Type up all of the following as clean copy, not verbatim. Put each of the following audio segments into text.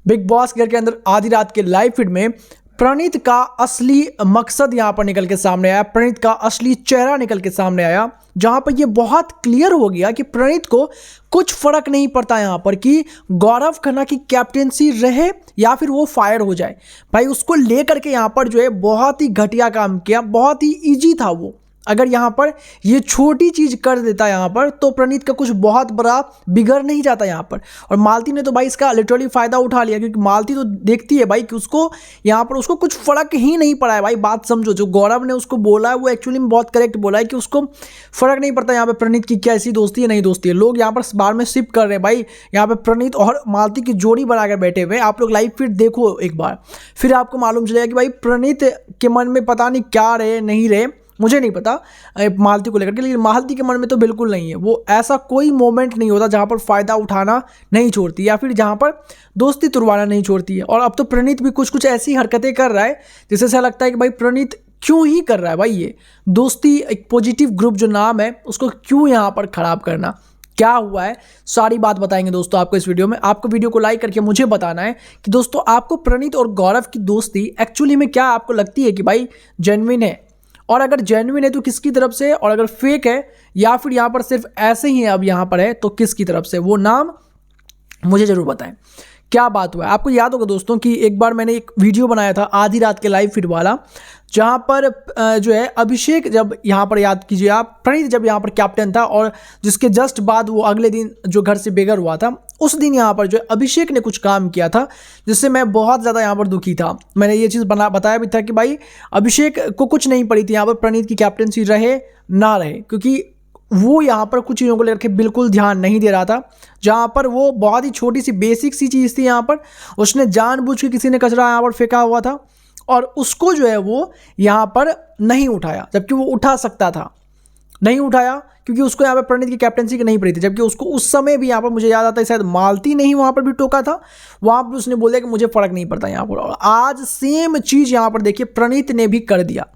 Big boss घर के अंदर आधी रात के लाइव फीड में प्रणीत का असली मकसद यहां पर निकल के सामने आया। प्रणीत का असली चेहरा निकल के सामने आया, जहां पर यह बहुत क्लियर हो गया कि प्रणीत को कुछ फर्क नहीं पड़ता यहां पर कि गौरव खन्ना की कैप्टेंसी रहे या फिर वो फायर हो जाए। भाई उसको लेकर के यहां पर जो है बहुत ही घटिया काम किया, बहुत ही ईजी था वो। अगर यहाँ पर ये छोटी चीज़ कर देता यहाँ पर तो प्रणीत का कुछ बहुत बड़ा बिगड़ नहीं जाता यहाँ पर। और मालती ने तो भाई इसका लिटरली फ़ायदा उठा लिया, क्योंकि मालती तो देखती है भाई कि उसको यहाँ पर उसको कुछ फ़र्क ही नहीं पड़ा है। भाई बात समझो, जो गौरव ने उसको बोला है वो एक्चुअली में बहुत करेक्ट बोला है कि उसको फ़र्क नहीं पड़ता यहाँ पर प्रणीत की कैसी दोस्ती है नहीं दोस्ती है। लोग यहाँ पर बार में शिप कर रहे हैं भाई, यहाँ पर प्रणीत और मालती की जोड़ी बनाकर बैठे हुए। आप लोग लाइव फीड देखो एक बार, फिर आपको मालूम चलेगा कि भाई प्रणीत के मन में पता नहीं क्या रहे नहीं रहे, मुझे नहीं पता मालती को लेकर के, लेकिन मालती के मन में तो बिल्कुल नहीं है। वो ऐसा कोई मोमेंट नहीं होता जहाँ पर फ़ायदा उठाना नहीं छोड़ती या फिर जहाँ पर दोस्ती तुड़वाना नहीं छोड़ती है। और अब तो प्रणीत भी कुछ कुछ ऐसी हरकतें कर रहा है जिससे ऐसा लगता है कि भाई प्रणीत क्यों ही कर रहा है भाई ये दोस्ती, एक पॉजिटिव ग्रुप जो नाम है उसको क्यों यहाँ पर ख़राब करना, क्या हुआ है, सारी बात बताएंगे दोस्तों आपको इस वीडियो में। आपको वीडियो को लाइक करके मुझे बताना है कि दोस्तों आपको प्रणीत और गौरव की दोस्ती एक्चुअली में क्या आपको लगती है कि भाई जेन्युइन है, और अगर जेन्युइन है तो किसकी तरफ से, और अगर फेक है या फिर यहाँ पर सिर्फ ऐसे ही अब यहाँ पर है तो किसकी तरफ से, वो नाम मुझे ज़रूर बताएं। क्या बात हुआ है, आपको याद होगा दोस्तों कि एक बार मैंने एक वीडियो बनाया था आधी रात के लाइव फीड वाला, जहाँ पर जो है अभिषेक, जब यहाँ पर याद कीजिए आप, प्रणीत जब यहाँ पर कैप्टन था और जिसके जस्ट बाद वो अगले दिन जो घर से बेघर हुआ था, उस दिन यहाँ पर जो है अभिषेक ने कुछ काम किया था जिससे मैं बहुत ज़्यादा यहाँ पर दुखी था। मैंने ये चीज़ बताया भी था कि भाई अभिषेक को कुछ नहीं पड़ी थी यहाँ पर प्रणीत की कैप्टनसी रहे ना रहे, क्योंकि वो यहाँ पर कुछ चीज़ों को लेकर के बिल्कुल ध्यान नहीं दे रहा था। जहाँ पर वो बहुत ही छोटी सी बेसिक सी चीज़ थी, यहाँ पर उसने जानबूझ के किसी ने कचरा यहाँ पर फेंका हुआ था और उसको जो है वो यहाँ पर नहीं उठाया, जबकि वो उठा सकता था, नहीं उठाया क्योंकि उसको यहाँ पर प्रणीत की कैप्टनसी की नहीं पड़ी थी। जबकि उसको उस समय भी यहाँ पर मुझे याद आता है शायद मालती ने ही वहाँ पर भी टोका था, वहाँ पर उसने बोला कि मुझे फ़र्क नहीं पड़ता यहाँ पर। और आज सेम चीज़ यहाँ पर देखिए प्रणीत ने भी कर दिया।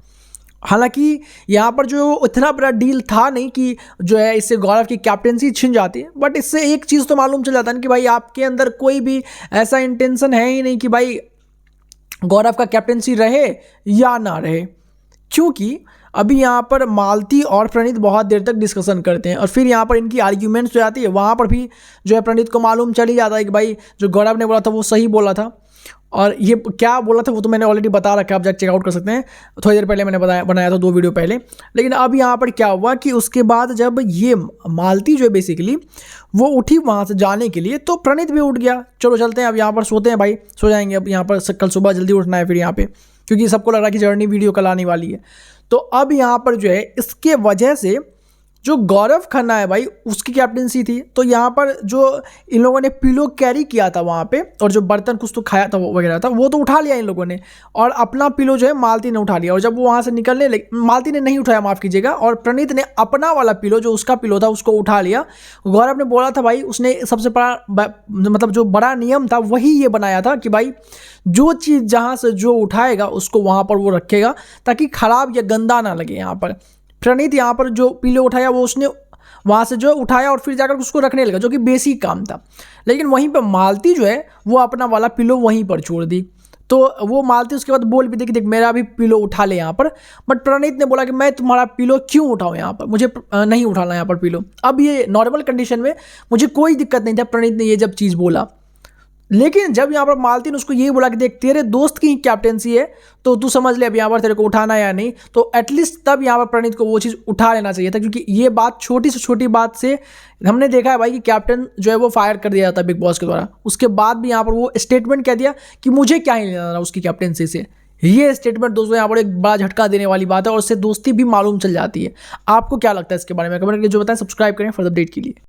हालांकि यहाँ पर जो इतना बड़ा डील था नहीं कि जो है इससे गौरव की कैप्टनसी छिन जाती है, बट इससे एक चीज़ तो मालूम चल जाता है कि भाई आपके अंदर कोई भी ऐसा इंटेंशन है ही नहीं कि भाई गौरव का कैप्टनसी रहे या ना रहे। क्योंकि अभी यहाँ पर मालती और प्रणीत बहुत देर तक डिस्कशन करते हैं और फिर यहाँ पर इनकी आर्ग्यूमेंट्स जो आती है, वहाँ पर भी जो है प्रणीत को मालूम चल ही जाता है कि भाई जो गौरव ने बोला था वो सही बोला था। और ये क्या बोला था वो तो मैंने ऑलरेडी बता रखा है, आप जाकर चेकआउट कर सकते हैं, थोड़ी देर पहले मैंने बनाया था 2 वीडियो पहले। लेकिन अब यहाँ पर क्या हुआ कि उसके बाद जब ये मालती जो है बेसिकली वो उठी वहाँ से जाने के लिए, तो प्रणीत भी उठ गया, चलो चलते हैं अब यहाँ पर सोते हैं भाई, सो जाएंगे अब यहाँ पर कल सुबह जल्दी उठना है फिर यहाँ पे, क्योंकि सबको लग रहा है कि जर्नी वीडियो कल आने वाली है। तो अब यहाँ पर जो है इसके वजह से जो गौरव खन्ना है भाई उसकी कैप्टनसी थी, तो यहाँ पर जो इन लोगों ने पिलो कैरी किया था वहाँ पे और जो बर्तन कुछ तो खाया था वो वगैरह था वो तो उठा लिया इन लोगों ने, और अपना पिलो जो है मालती ने उठा लिया। और जब वो वहाँ से निकलने लगे, मालती ने नहीं उठाया माफ़ कीजिएगा, और प्रणीत ने अपना वाला पिलो जो उसका पिलो था उसको उठा लिया। गौरव ने बोला था भाई, उसने सबसे बड़ा मतलब जो बड़ा नियम था वही ये बनाया था कि भाई जो चीज़ जहाँ से जो उठाएगा उसको वहाँ पर वो रखेगा ताकि ख़राब या गंदा ना लगे। यहाँ पर प्रणीत यहाँ पर जो पिलो उठाया वो उसने वहाँ से जो उठाया और फिर जाकर उसको रखने लगा, जो कि बेसिक काम था। लेकिन वहीं पर मालती जो है वो अपना वाला पिलो वहीं पर छोड़ दी, तो वो मालती उसके बाद बोल भी दी कि देख मेरा भी पिलो उठा ले यहाँ पर। बट प्रणीत ने बोला कि मैं तुम्हारा पिलो क्यों उठाऊँ यहाँ पर, मुझे नहीं उठाना यहाँ पर पिलो। अब ये नॉर्मल कंडीशन में मुझे कोई दिक्कत नहीं था प्रणीत ने ये जब चीज़ बोला, लेकिन जब यहाँ पर मालती ने उसको ये बोला कि देख तेरे दोस्त की कैप्टेंसी है तो तू समझ ले अब यहाँ पर तेरे को उठाना है या नहीं, तो एटलीस्ट तब यहाँ पर प्रणीत को वो चीज़ उठा लेना चाहिए था। क्योंकि ये बात छोटी से छोटी बात से हमने देखा है भाई कि कैप्टन जो है वो फायर कर दिया जाता है बिग बॉस के द्वारा, उसके बाद भी यहाँ पर वो स्टेटमेंट कह दिया कि मुझे क्या ही लेना उसकी कैप्टेंसी से। ये स्टेटमेंट दोस्तों यहाँ पर एक बड़ा झटका देने वाली बात है और उससे दोस्ती भी मालूम चल जाती है। आपको क्या लगता है इसके बारे में कमेंट करके जो बताएं, सब्सक्राइब करें फॉर द अपडेट के लिए।